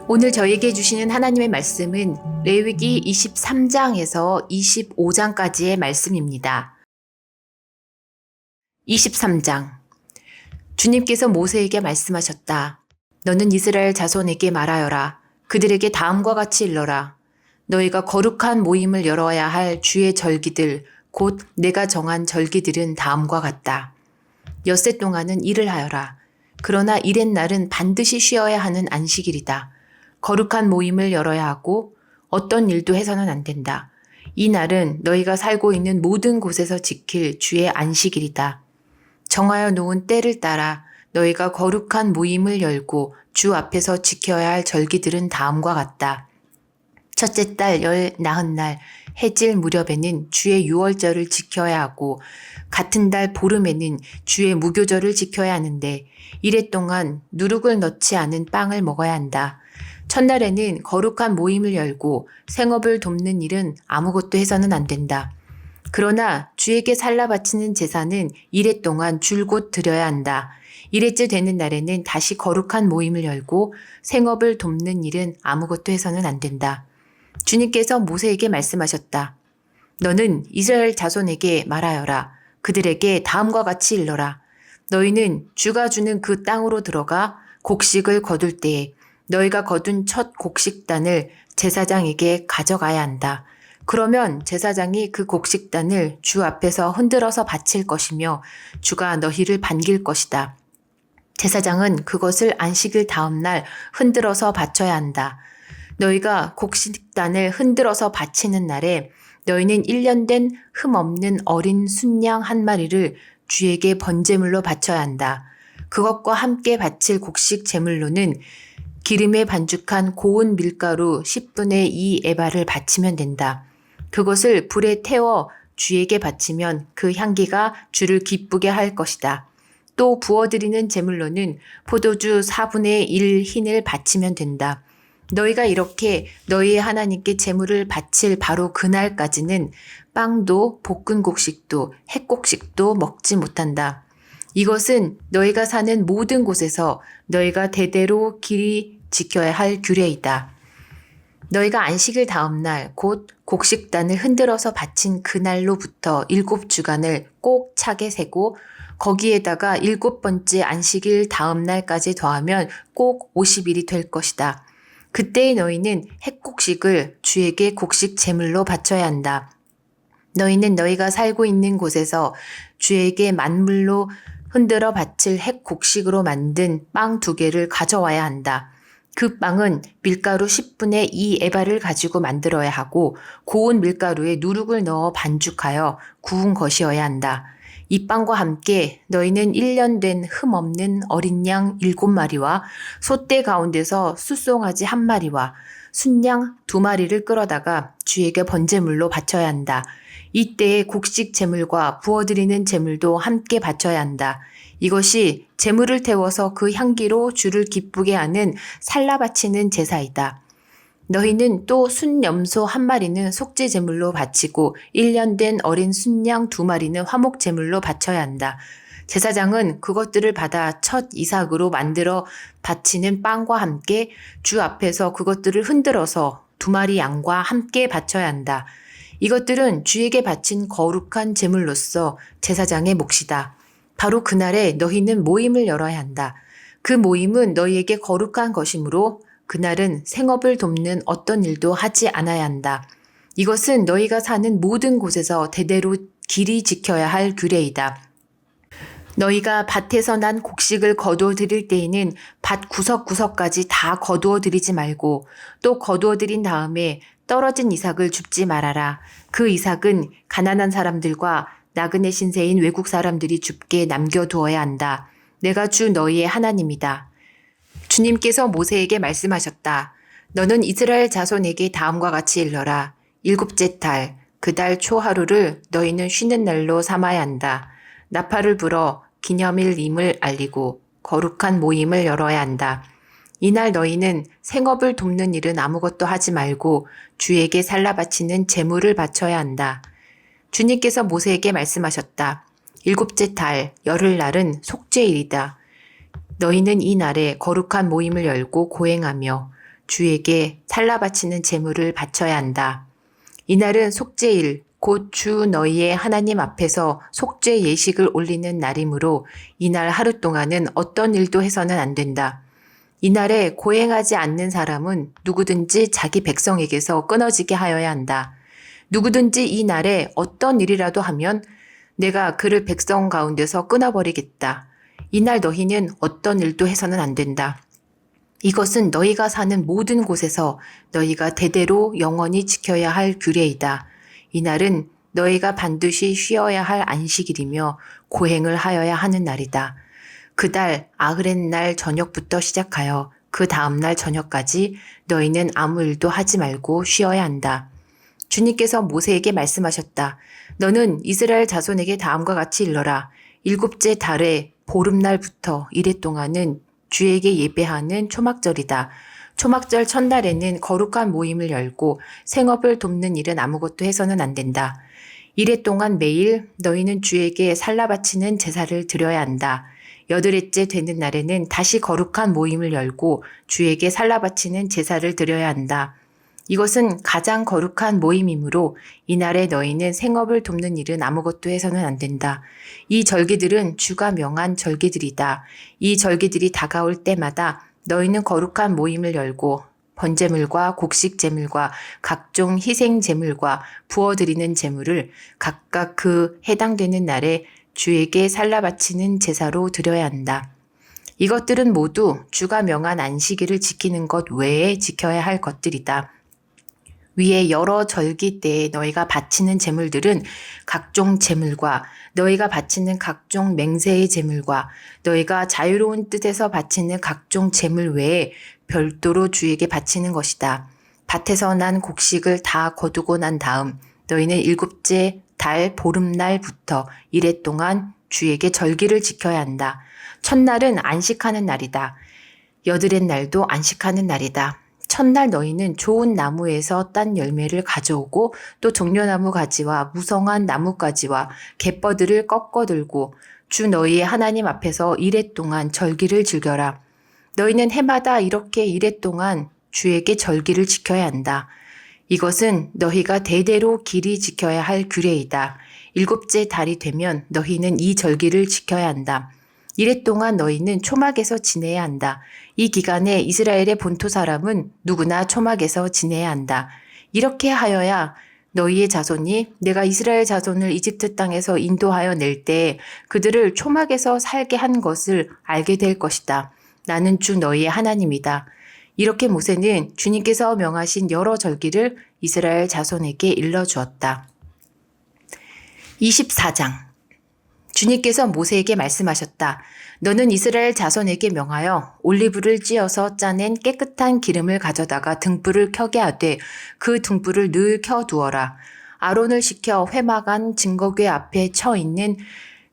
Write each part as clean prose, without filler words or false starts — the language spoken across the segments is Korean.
오늘 저에게 주시는 하나님의 말씀은 레위기 23장에서 25장까지의 말씀입니다. 23장. 주님께서 모세에게 말씀하셨다. 너는 이스라엘 자손에게 말하여라. 그들에게 다음과 같이 일러라. 너희가 거룩한 모임을 열어야 할 주의 절기들, 곧 내가 정한 절기들은 다음과 같다. 엿새 동안은 일을 하여라. 그러나 일의 날은 반드시 쉬어야 하는 안식일이다. 거룩한 모임을 열어야 하고 어떤 일도 해서는 안 된다. 이 날은 너희가 살고 있는 모든 곳에서 지킬 주의 안식일이다. 정하여 놓은 때를 따라 너희가 거룩한 모임을 열고 주 앞에서 지켜야 할 절기들은 다음과 같다. 첫째 달 나흔날 해질 무렵에는 주의 유월절을 지켜야 하고 같은 달 보름에는 주의 무교절을 지켜야 하는데 이래 동안 누룩을 넣지 않은 빵을 먹어야 한다. 첫날에는 거룩한 모임을 열고 생업을 돕는 일은 아무것도 해서는 안 된다. 그러나 주에게 살라 바치는 제사는 이래 동안 줄곧 드려야 한다. 이래째 되는 날에는 다시 거룩한 모임을 열고 생업을 돕는 일은 아무것도 해서는 안 된다. 주님께서 모세에게 말씀하셨다. 너는 이스라엘 자손에게 말하여라. 그들에게 다음과 같이 일러라. 너희는 주가 주는 그 땅으로 들어가 곡식을 거둘 때에 너희가 거둔 첫 곡식단을 제사장에게 가져가야 한다. 그러면 제사장이 그 곡식단을 주 앞에서 흔들어서 바칠 것이며 주가 너희를 반길 것이다. 제사장은 그것을 안식일 다음 날 흔들어서 바쳐야 한다. 너희가 곡식단을 흔들어서 바치는 날에 너희는 1년 된 흠없는 어린 순양 한 마리를 주에게 번제물로 바쳐야 한다. 그것과 함께 바칠 곡식 제물로는 기름에 반죽한 고운 밀가루 10분의 2 에바를 바치면 된다. 그것을 불에 태워 주에게 바치면 그 향기가 주를 기쁘게 할 것이다. 또 부어드리는 제물로는 포도주 4분의 1 흰을 바치면 된다. 너희가 이렇게 너희의 하나님께 제물을 바칠 바로 그날까지는 빵도 볶은 곡식도 햇곡식도 먹지 못한다. 이것은 너희가 사는 모든 곳에서 너희가 대대로 길이 지켜야 할 규례이다. 너희가 안식일 다음 날 곧 곡식단을 흔들어서 바친 그날로부터 7주간을 꼭 차게 세고 거기에다가 7번째 안식일 다음 날까지 더하면 꼭 50일이 될 것이다. 그때에 너희는 햇곡식을 주에게 곡식 제물로 바쳐야 한다. 너희는 너희가 살고 있는 곳에서 주에게 만물로 흔들어 바칠 햇곡식으로 만든 빵 2개를 가져와야 한다. 그 빵은 밀가루 10분의 2 에바를 가지고 만들어야 하고 고운 밀가루에 누룩을 넣어 반죽하여 구운 것이어야 한다. 이 빵과 함께 너희는 1년 된 흠없는 어린 양 7마리와 소떼 가운데서 숫송아지 1마리와 순양 2마리를 끌어다가 주에게 번제물로 바쳐야 한다. 이때에 곡식 제물과 부어드리는 제물도 함께 바쳐야 한다. 이것이 제물을 태워서 그 향기로 주를 기쁘게 하는 살라 바치는 제사이다. 너희는 또 순염소 1마리는 속죄 제물로 바치고 1년 된 어린 순양 2마리는 화목 제물로 바쳐야 한다. 제사장은 그것들을 받아 첫 이삭으로 만들어 바치는 빵과 함께 주 앞에서 그것들을 흔들어서 2마리 양과 함께 바쳐야 한다. 이것들은 주에게 바친 거룩한 제물로서 제사장의 몫이다. 바로 그날에 너희는 모임을 열어야 한다. 그 모임은 너희에게 거룩한 것이므로 그날은 생업을 돕는 어떤 일도 하지 않아야 한다. 이것은 너희가 사는 모든 곳에서 대대로 길이 지켜야 할 규례이다. 너희가 밭에서 난 곡식을 거두어 드릴 때에는 밭 구석구석까지 다 거두어 드리지 말고 또 거두어 드린 다음에 떨어진 이삭을 줍지 말아라. 그 이삭은 가난한 사람들과 나그네 신세인 외국 사람들이 줍게 남겨두어야 한다. 내가 주 너희의 하나님이다. 주님께서 모세에게 말씀하셨다. 너는 이스라엘 자손에게 다음과 같이 일러라. 7째 달, 그 달 초하루를 너희는 쉬는 날로 삼아야 한다. 나팔을 불어 기념일임을 알리고 거룩한 모임을 열어야 한다. 이날 너희는 생업을 돕는 일은 아무것도 하지 말고 주에게 살라 바치는 제물을 바쳐야 한다. 주님께서 모세에게 말씀하셨다. 7째 달, 열흘날은 속죄일이다. 너희는 이 날에 거룩한 모임을 열고 고행하며 주에게 살라 바치는 제물을 바쳐야 한다. 이날은 속죄일, 곧 주 너희의 하나님 앞에서 속죄 예식을 올리는 날이므로 이날 하루 동안은 어떤 일도 해서는 안 된다. 이날에 고행하지 않는 사람은 누구든지 자기 백성에게서 끊어지게 하여야 한다. 누구든지 이 날에 어떤 일이라도 하면 내가 그를 백성 가운데서 끊어버리겠다. 이날 너희는 어떤 일도 해서는 안 된다. 이것은 너희가 사는 모든 곳에서 너희가 대대로 영원히 지켜야 할 규례이다. 이날은 너희가 반드시 쉬어야 할 안식일이며 고행을 하여야 하는 날이다. 그달 아흐렛날 저녁부터 시작하여 그 다음날 저녁까지 너희는 아무 일도 하지 말고 쉬어야 한다. 주님께서 모세에게 말씀하셨다. 너는 이스라엘 자손에게 다음과 같이 일러라. 일곱째 달의 보름날부터 이래 동안은 주에게 예배하는 초막절이다. 초막절 첫날에는 거룩한 모임을 열고 생업을 돕는 일은 아무것도 해서는 안 된다. 이래 동안 매일 너희는 주에게 살라 바치는 제사를 드려야 한다. 여드렛째 되는 날에는 다시 거룩한 모임을 열고 주에게 살라 바치는 제사를 드려야 한다. 이것은 가장 거룩한 모임이므로 이날에 너희는 생업을 돕는 일은 아무것도 해서는 안 된다. 이 절기들은 주가 명한 절기들이다. 이 절기들이 다가올 때마다 너희는 거룩한 모임을 열고 번제물과 곡식 제물과 각종 희생 제물과 부어드리는 제물을 각각 그 해당되는 날에 주에게 살라 바치는 제사로 드려야 한다. 이것들은 모두 주가 명한 안식일을 지키는 것 외에 지켜야 할 것들이다. 위에 여러 절기 때에 너희가 바치는 제물들은 각종 제물과 너희가 바치는 각종 맹세의 제물과 너희가 자유로운 뜻에서 바치는 각종 제물 외에 별도로 주에게 바치는 것이다. 밭에서 난 곡식을 다 거두고 난 다음 너희는 일곱째 달 보름날부터 이래 동안 주에게 절기를 지켜야 한다. 첫날은 안식하는 날이다. 여드렛 날도 안식하는 날이다. 첫날 너희는 좋은 나무에서 딴 열매를 가져오고 또 종려나무 가지와 무성한 나뭇가지와 갯버들을 꺾어 들고 주 너희의 하나님 앞에서 이래 동안 절기를 즐겨라. 너희는 해마다 이렇게 이래 동안 주에게 절기를 지켜야 한다. 이것은 너희가 대대로 길이 지켜야 할 규례이다. 일곱째 달이 되면 너희는 이 절기를 지켜야 한다. 이래 동안 너희는 초막에서 지내야 한다. 이 기간에 이스라엘의 본토 사람은 누구나 초막에서 지내야 한다. 이렇게 하여야 너희의 자손이 내가 이스라엘 자손을 이집트 땅에서 인도하여 낼 때 그들을 초막에서 살게 한 것을 알게 될 것이다. 나는 주 너희의 하나님이다. 이렇게 모세는 주님께서 명하신 여러 절기를 이스라엘 자손에게 일러주었다. 24장 주님께서 모세에게 말씀하셨다. 너는 이스라엘 자손에게 명하여 올리브를 찧어서 짜낸 깨끗한 기름을 가져다가 등불을 켜게 하되 그 등불을 늘 켜두어라. 아론을 시켜 회막 안 증거궤 앞에 쳐 있는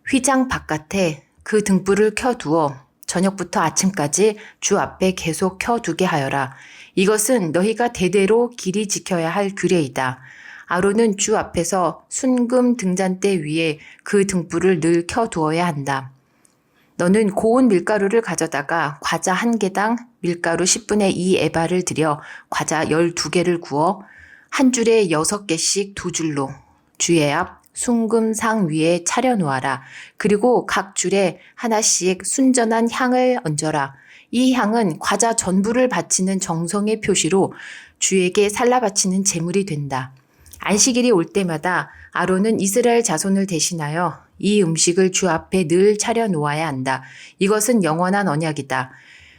휘장 바깥에 그 등불을 켜두어 저녁부터 아침까지 주 앞에 계속 켜두게 하여라. 이것은 너희가 대대로 길이 지켜야 할 규례이다. 아론은 주 앞에서 순금 등잔대 위에 그 등불을 늘 켜두어야 한다. 너는 고운 밀가루를 가져다가 과자 한 개당 밀가루 10분의 2 에바를 들여 과자 12개를 구워 한 줄에 6개씩 두 줄로 주의 앞 순금상 위에 차려 놓아라. 그리고 각 줄에 하나씩 순전한 향을 얹어라. 이 향은 과자 전부를 바치는 정성의 표시로 주에게 살라 바치는 제물이 된다. 안식일이 올 때마다 아론은 이스라엘 자손을 대신하여 이 음식을 주 앞에 늘 차려 놓아야 한다. 이것은 영원한 언약이다.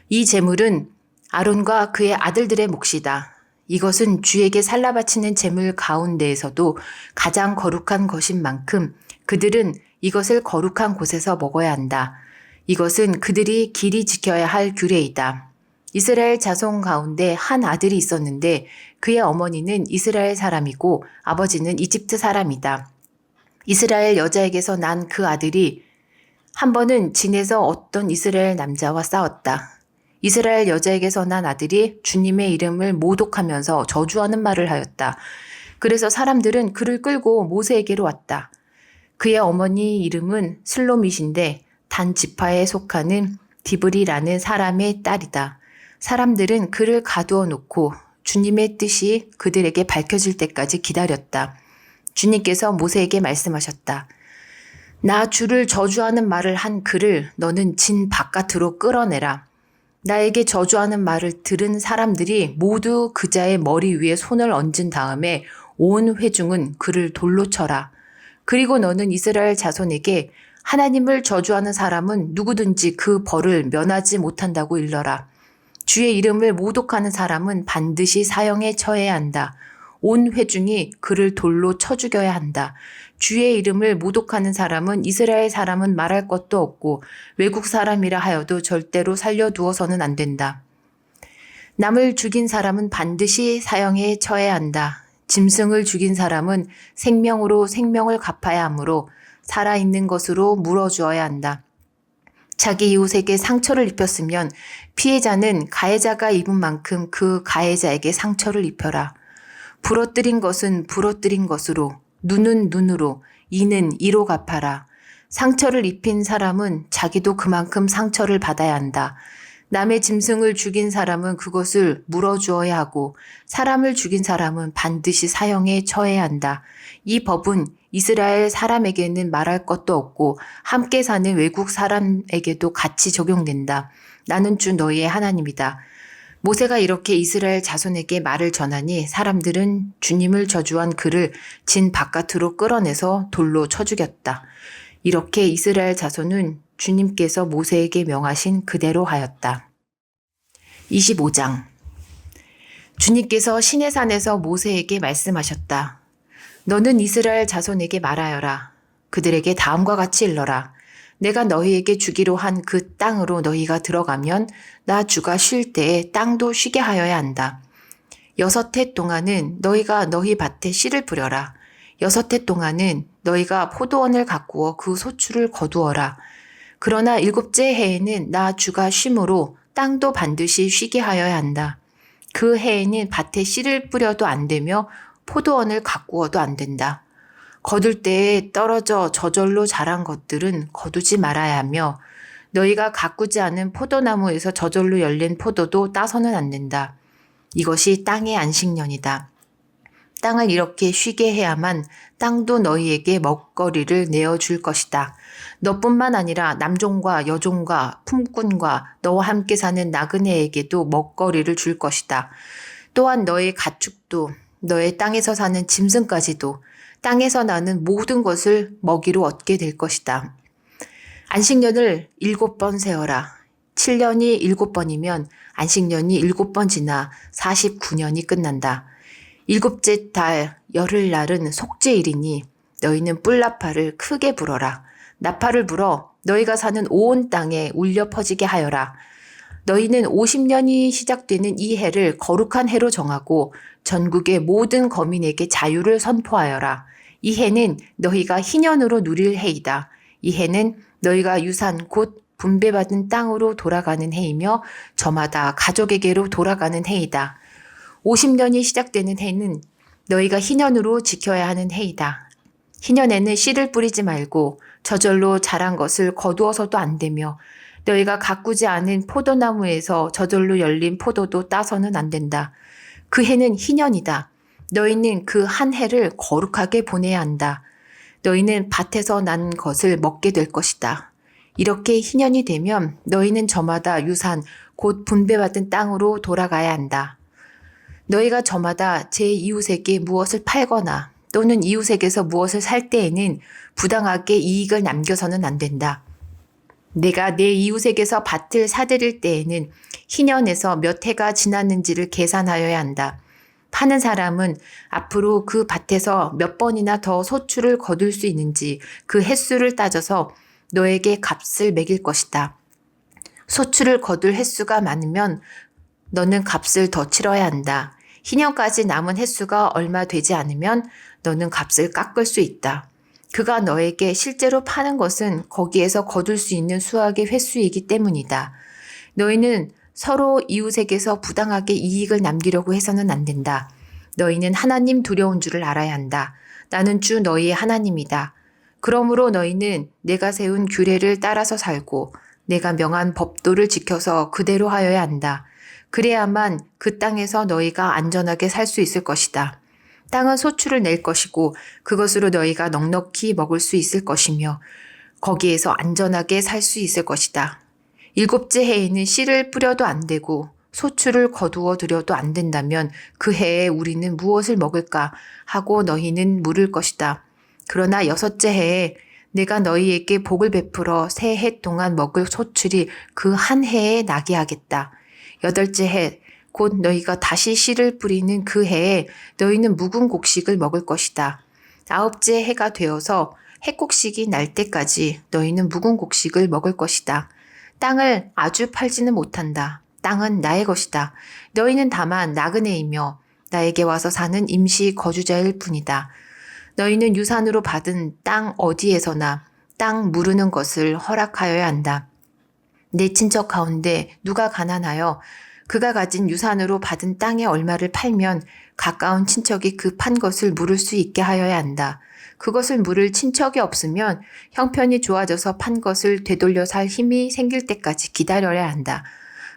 이 제물은 아론과 그의 아들들의 몫이다. 이것은 주에게 살라 바치는 제물 가운데에서도 가장 거룩한 것인 만큼 그들은 이것을 거룩한 곳에서 먹어야 한다. 이것은 그들이 길이 지켜야 할 규례이다. 이스라엘 자손 가운데 한 아들이 있었는데 그의 어머니는 이스라엘 사람이고 아버지는 이집트 사람이다. 이스라엘 여자에게서 난 그 아들이 한 번은 진에서 어떤 이스라엘 남자와 싸웠다. 이스라엘 여자에게서 난 아들이 주님의 이름을 모독하면서 저주하는 말을 하였다. 그래서 사람들은 그를 끌고 모세에게로 왔다. 그의 어머니 이름은 슬로밋인데 단 지파에 속하는 디브리라는 사람의 딸이다. 사람들은 그를 가두어 놓고 주님의 뜻이 그들에게 밝혀질 때까지 기다렸다. 주님께서 모세에게 말씀하셨다. 나 주를 저주하는 말을 한 그를 너는 진 바깥으로 끌어내라. 나에게 저주하는 말을 들은 사람들이 모두 그자의 머리 위에 손을 얹은 다음에 온 회중은 그를 돌로 쳐라. 그리고 너는 이스라엘 자손에게 하나님을 저주하는 사람은 누구든지 그 벌을 면하지 못한다고 일러라. 주의 이름을 모독하는 사람은 반드시 사형에 처해야 한다. 온 회중이 그를 돌로 쳐 죽여야 한다. 주의 이름을 모독하는 사람은 이스라엘 사람은 말할 것도 없고 외국 사람이라 하여도 절대로 살려두어서는 안 된다. 남을 죽인 사람은 반드시 사형에 처해야 한다. 짐승을 죽인 사람은 생명으로 생명을 갚아야 하므로 살아있는 것으로 물어주어야 한다. 자기 이웃에게 상처를 입혔으면 피해자는 가해자가 입은 만큼 그 가해자에게 상처를 입혀라. 부러뜨린 것은 부러뜨린 것으로, 눈은 눈으로, 이는 이로 갚아라. 상처를 입힌 사람은 자기도 그만큼 상처를 받아야 한다. 남의 짐승을 죽인 사람은 그것을 물어주어야 하고 사람을 죽인 사람은 반드시 사형에 처해야 한다. 이 법은 이스라엘 사람에게는 말할 것도 없고 함께 사는 외국 사람에게도 같이 적용된다. 나는 주 너희의 하나님이다. 모세가 이렇게 이스라엘 자손에게 말을 전하니 사람들은 주님을 저주한 그를 진 바깥으로 끌어내서 돌로 쳐 죽였다. 이렇게 이스라엘 자손은 주님께서 모세에게 명하신 그대로 하였다. 25장. 주님께서 시내산에서 모세에게 말씀하셨다. 너는 이스라엘 자손에게 말하여라. 그들에게 다음과 같이 일러라. 내가 너희에게 주기로 한 그 땅으로 너희가 들어가면 나 주가 쉴 때에 땅도 쉬게 하여야 한다. 6해 동안은 너희가 너희 밭에 씨를 뿌려라. 6해 동안은 너희가 포도원을 가꾸어 그 소출을 거두어라. 그러나 7째 해에는 나 주가 쉼으로 땅도 반드시 쉬게 하여야 한다. 그 해에는 밭에 씨를 뿌려도 안 되며 포도원을 가꾸어도 안 된다. 거둘 때에 떨어져 저절로 자란 것들은 거두지 말아야 하며 너희가 가꾸지 않은 포도나무에서 저절로 열린 포도도 따서는 안 된다. 이것이 땅의 안식년이다. 땅을 이렇게 쉬게 해야만 땅도 너희에게 먹거리를 내어줄 것이다. 너뿐만 아니라 남종과 여종과 품꾼과 너와 함께 사는 나그네에게도 먹거리를 줄 것이다. 또한 너의 가축도 너의 땅에서 사는 짐승까지도 땅에서 나는 모든 것을 먹이로 얻게 될 것이다. 안식년을 7번 세어라. 7년이 7번이면 안식년이 7번 지나 49년이 끝난다. 7째 달 열흘날은 속죄일이니 너희는 뿔나팔을 크게 불어라. 나팔을 불어 너희가 사는 온 땅에 울려 퍼지게 하여라. 너희는 50년이 시작되는 이 해를 거룩한 해로 정하고 전국의 모든 거민에게 자유를 선포하여라. 이 해는 너희가 희년으로 누릴 해이다. 이 해는 너희가 유산 곧 분배받은 땅으로 돌아가는 해이며 저마다 가족에게로 돌아가는 해이다. 50년이 시작되는 해는 너희가 희년으로 지켜야 하는 해이다. 희년에는 씨를 뿌리지 말고 저절로 자란 것을 거두어서도 안 되며 너희가 가꾸지 않은 포도나무에서 저절로 열린 포도도 따서는 안 된다. 그 해는 희년이다. 너희는 그 한 해를 거룩하게 보내야 한다. 너희는 밭에서 난 것을 먹게 될 것이다. 이렇게 희년이 되면 너희는 저마다 유산 곧 분배받은 땅으로 돌아가야 한다. 너희가 저마다 제 이웃에게 무엇을 팔거나 또는 이웃에게서 무엇을 살 때에는 부당하게 이익을 남겨서는 안 된다. 내가 내 이웃에게서 밭을 사들일 때에는 희년에서 몇 해가 지났는지를 계산하여야 한다. 파는 사람은 앞으로 그 밭에서 몇 번이나 더 소출을 거둘 수 있는지 그 횟수를 따져서 너에게 값을 매길 것이다. 소출을 거둘 횟수가 많으면 너는 값을 더 치러야 한다. 희년까지 남은 횟수가 얼마 되지 않으면 너는 값을 깎을 수 있다. 그가 너에게 실제로 파는 것은 거기에서 거둘 수 있는 수확의 횟수이기 때문이다. 너희는 서로 이웃에게서 부당하게 이익을 남기려고 해서는 안 된다. 너희는 하나님 두려운 줄을 알아야 한다. 나는 주 너희의 하나님이다. 그러므로 너희는 내가 세운 규례를 따라서 살고 내가 명한 법도를 지켜서 그대로 하여야 한다. 그래야만 그 땅에서 너희가 안전하게 살 수 있을 것이다. 땅은 소출을 낼 것이고 그것으로 너희가 넉넉히 먹을 수 있을 것이며 거기에서 안전하게 살 수 있을 것이다. 7째 해에는 씨를 뿌려도 안 되고 소출을 거두어 들여도 안 된다면 그 해에 우리는 무엇을 먹을까 하고 너희는 물을 것이다. 그러나 6째 해에 내가 너희에게 복을 베풀어 새 해 동안 먹을 소출이 그 한 해에 나게 하겠다. 8째 해, 곧 너희가 다시 씨를 뿌리는 그 해에 너희는 묵은 곡식을 먹을 것이다. 9째 해가 되어서 해곡식이 날 때까지 너희는 묵은 곡식을 먹을 것이다. 땅을 아주 팔지는 못한다. 땅은 나의 것이다. 너희는 다만 나그네이며 나에게 와서 사는 임시 거주자일 뿐이다. 너희는 유산으로 받은 땅 어디에서나 땅 무르는 것을 허락하여야 한다. 내 친척 가운데 누가 가난하여 그가 가진 유산으로 받은 땅의 얼마를 팔면 가까운 친척이 그 판 것을 물을 수 있게 하여야 한다. 그것을 물을 친척이 없으면 형편이 좋아져서 판 것을 되돌려 살 힘이 생길 때까지 기다려야 한다.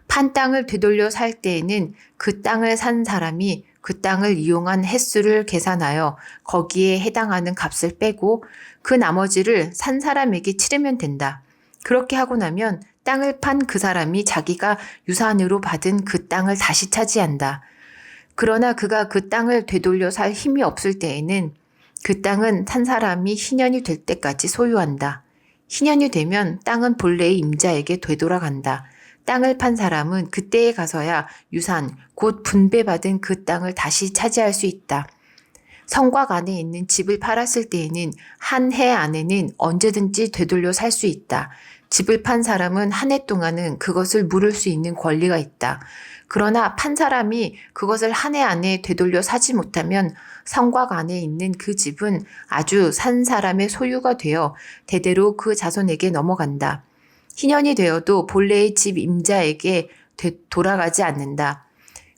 판 땅을 되돌려 살 때에는 그 땅을 산 사람이 그 땅을 이용한 횟수를 계산하여 거기에 해당하는 값을 빼고 그 나머지를 산 사람에게 치르면 된다. 그렇게 하고 나면 땅을 판 그 사람이 자기가 유산으로 받은 그 땅을 다시 차지한다. 그러나 그가 그 땅을 되돌려 살 힘이 없을 때에는 그 땅은 산 사람이 희년이 될 때까지 소유한다. 희년이 되면 땅은 본래의 임자에게 되돌아간다. 땅을 판 사람은 그때에 가서야 유산, 곧 분배받은 그 땅을 다시 차지할 수 있다. 성곽 안에 있는 집을 팔았을 때에는 한 해 안에는 언제든지 되돌려 살 수 있다. 집을 판 사람은 한 해 동안은 그것을 물을 수 있는 권리가 있다. 그러나 판 사람이 그것을 한 해 안에 되돌려 사지 못하면 성곽 안에 있는 그 집은 아주 산 사람의 소유가 되어 대대로 그 자손에게 넘어간다. 희년이 되어도 본래의 집 임자에게 돌아가지 않는다.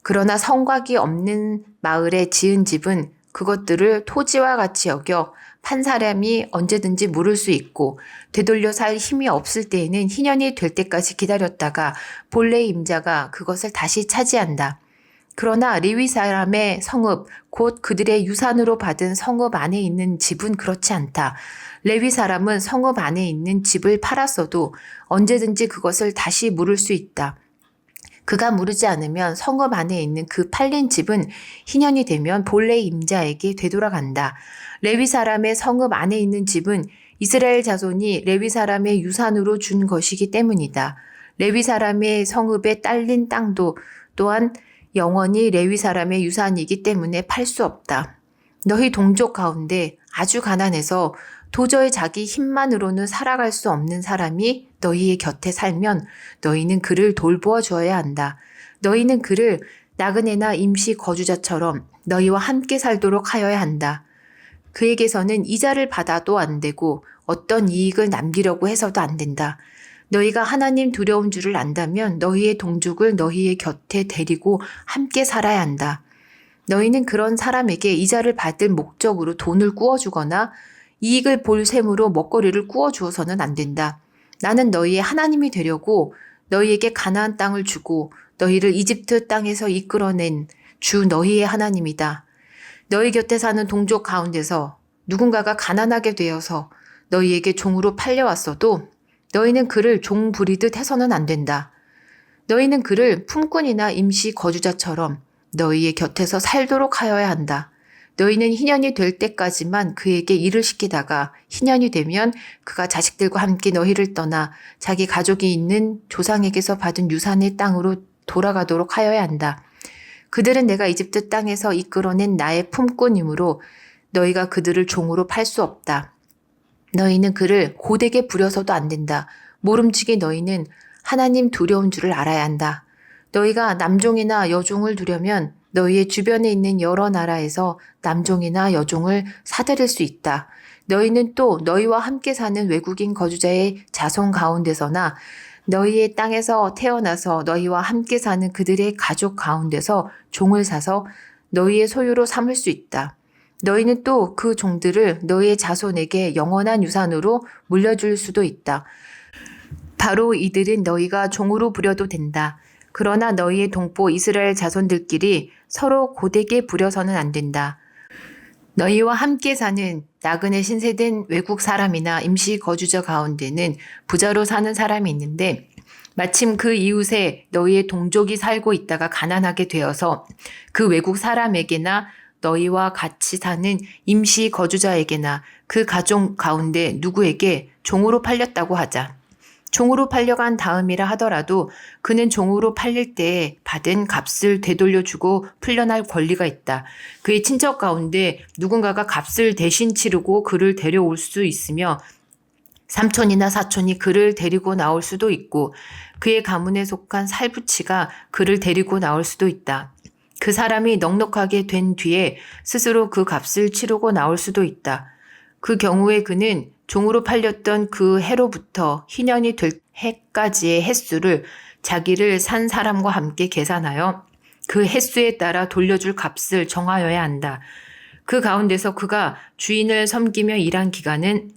그러나 성곽이 없는 마을에 지은 집은 그것들을 토지와 같이 여겨 판 사람이 언제든지 물을 수 있고 되돌려 살 힘이 없을 때에는 희년이 될 때까지 기다렸다가 본래 임자가 그것을 다시 차지한다. 그러나 레위 사람의 성읍, 곧 그들의 유산으로 받은 성읍 안에 있는 집은 그렇지 않다. 레위 사람은 성읍 안에 있는 집을 팔았어도 언제든지 그것을 다시 물을 수 있다. 그가 무르지 않으면 성읍 안에 있는 그 팔린 집은 희년이 되면 본래 임자에게 되돌아간다. 레위 사람의 성읍 안에 있는 집은 이스라엘 자손이 레위 사람의 유산으로 준 것이기 때문이다. 레위 사람의 성읍에 딸린 땅도 또한 영원히 레위 사람의 유산이기 때문에 팔 수 없다. 너희 동족 가운데 아주 가난해서 도저히 자기 힘만으로는 살아갈 수 없는 사람이 너희의 곁에 살면 너희는 그를 돌보아 주어야 한다. 너희는 그를 나그네나 임시 거주자처럼 너희와 함께 살도록 하여야 한다. 그에게서는 이자를 받아도 안 되고 어떤 이익을 남기려고 해서도 안 된다. 너희가 하나님 두려운 줄을 안다면 너희의 동족을 너희의 곁에 데리고 함께 살아야 한다. 너희는 그런 사람에게 이자를 받을 목적으로 돈을 꾸어주거나 이익을 볼 셈으로 먹거리를 꾸어주어서는 안 된다. 나는 너희의 하나님이 되려고 너희에게 가나안 땅을 주고 너희를 이집트 땅에서 이끌어낸 주 너희의 하나님이다. 너희 곁에 사는 동족 가운데서 누군가가 가난하게 되어서 너희에게 종으로 팔려왔어도 너희는 그를 종 부리듯 해서는 안 된다. 너희는 그를 품꾼이나 임시 거주자처럼 너희의 곁에서 살도록 하여야 한다. 너희는 희년이 될 때까지만 그에게 일을 시키다가 희년이 되면 그가 자식들과 함께 너희를 떠나 자기 가족이 있는 조상에게서 받은 유산의 땅으로 돌아가도록 하여야 한다. 그들은 내가 이집트 땅에서 이끌어낸 나의 품꾼이므로 너희가 그들을 종으로 팔 수 없다. 너희는 그를 고되게 부려서도 안 된다. 모름지기 너희는 하나님 두려운 줄을 알아야 한다. 너희가 남종이나 여종을 두려면 너희의 주변에 있는 여러 나라에서 남종이나 여종을 사들일 수 있다. 너희는 또 너희와 함께 사는 외국인 거주자의 자손 가운데서나 너희의 땅에서 태어나서 너희와 함께 사는 그들의 가족 가운데서 종을 사서 너희의 소유로 삼을 수 있다. 너희는 또 그 종들을 너희의 자손에게 영원한 유산으로 물려줄 수도 있다. 바로 이들은 너희가 종으로 부려도 된다. 그러나 너희의 동포 이스라엘 자손들끼리 서로 고되게 부려서는 안 된다. 너희와 함께 사는 나그네 신세된 외국 사람이나 임시 거주자 가운데는 부자로 사는 사람이 있는데 마침 그 이웃에 너희의 동족이 살고 있다가 가난하게 되어서 그 외국 사람에게나 너희와 같이 사는 임시 거주자에게나 그 가족 가운데 누구에게 종으로 팔렸다고 하자. 종으로 팔려간 다음이라 하더라도 그는 종으로 팔릴 때 받은 값을 되돌려주고 풀려날 권리가 있다. 그의 친척 가운데 누군가가 값을 대신 치르고 그를 데려올 수 있으며 삼촌이나 사촌이 그를 데리고 나올 수도 있고 그의 가문에 속한 살부치가 그를 데리고 나올 수도 있다. 그 사람이 넉넉하게 된 뒤에 스스로 그 값을 치르고 나올 수도 있다. 그 경우에 그는 종으로 팔렸던 그 해로부터 희년이 될 해까지의 횟수를 자기를 산 사람과 함께 계산하여 그 횟수에 따라 돌려줄 값을 정하여야 한다. 그 가운데서 그가 주인을 섬기며 일한 기간은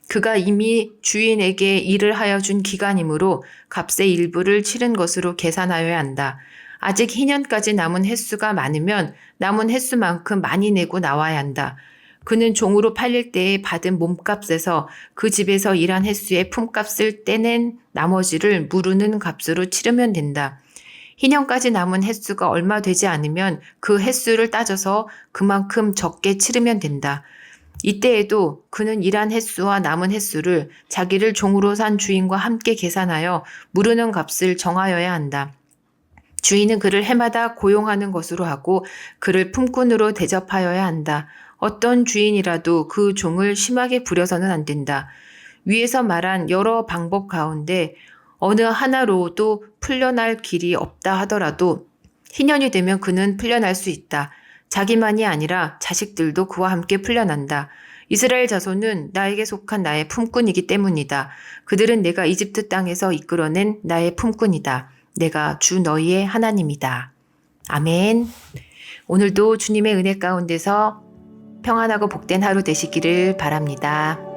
그가 이미 주인에게 일을 하여 준 기간이므로 값의 일부를 치른 것으로 계산하여야 한다. 아직 희년까지 남은 횟수가 많으면 남은 횟수만큼 많이 내고 나와야 한다. 그는 종으로 팔릴 때에 받은 몸값에서 그 집에서 일한 횟수의 품값을 떼낸 나머지를 무르는 값으로 치르면 된다. 희년까지 남은 횟수가 얼마 되지 않으면 그 횟수를 따져서 그만큼 적게 치르면 된다. 이때에도 그는 일한 횟수와 남은 횟수를 자기를 종으로 산 주인과 함께 계산하여 무르는 값을 정하여야 한다. 주인은 그를 해마다 고용하는 것으로 하고 그를 품꾼으로 대접하여야 한다. 어떤 주인이라도 그 종을 심하게 부려서는 안 된다. 위에서 말한 여러 방법 가운데 어느 하나로도 풀려날 길이 없다 하더라도 희년이 되면 그는 풀려날 수 있다. 자기만이 아니라 자식들도 그와 함께 풀려난다. 이스라엘 자손은 나에게 속한 나의 품꾼이기 때문이다. 그들은 내가 이집트 땅에서 이끌어낸 나의 품꾼이다. 내가 주 너희의 하나님이다. 아멘. 오늘도 주님의 은혜 가운데서 평안하고 복된 하루 되시기를 바랍니다.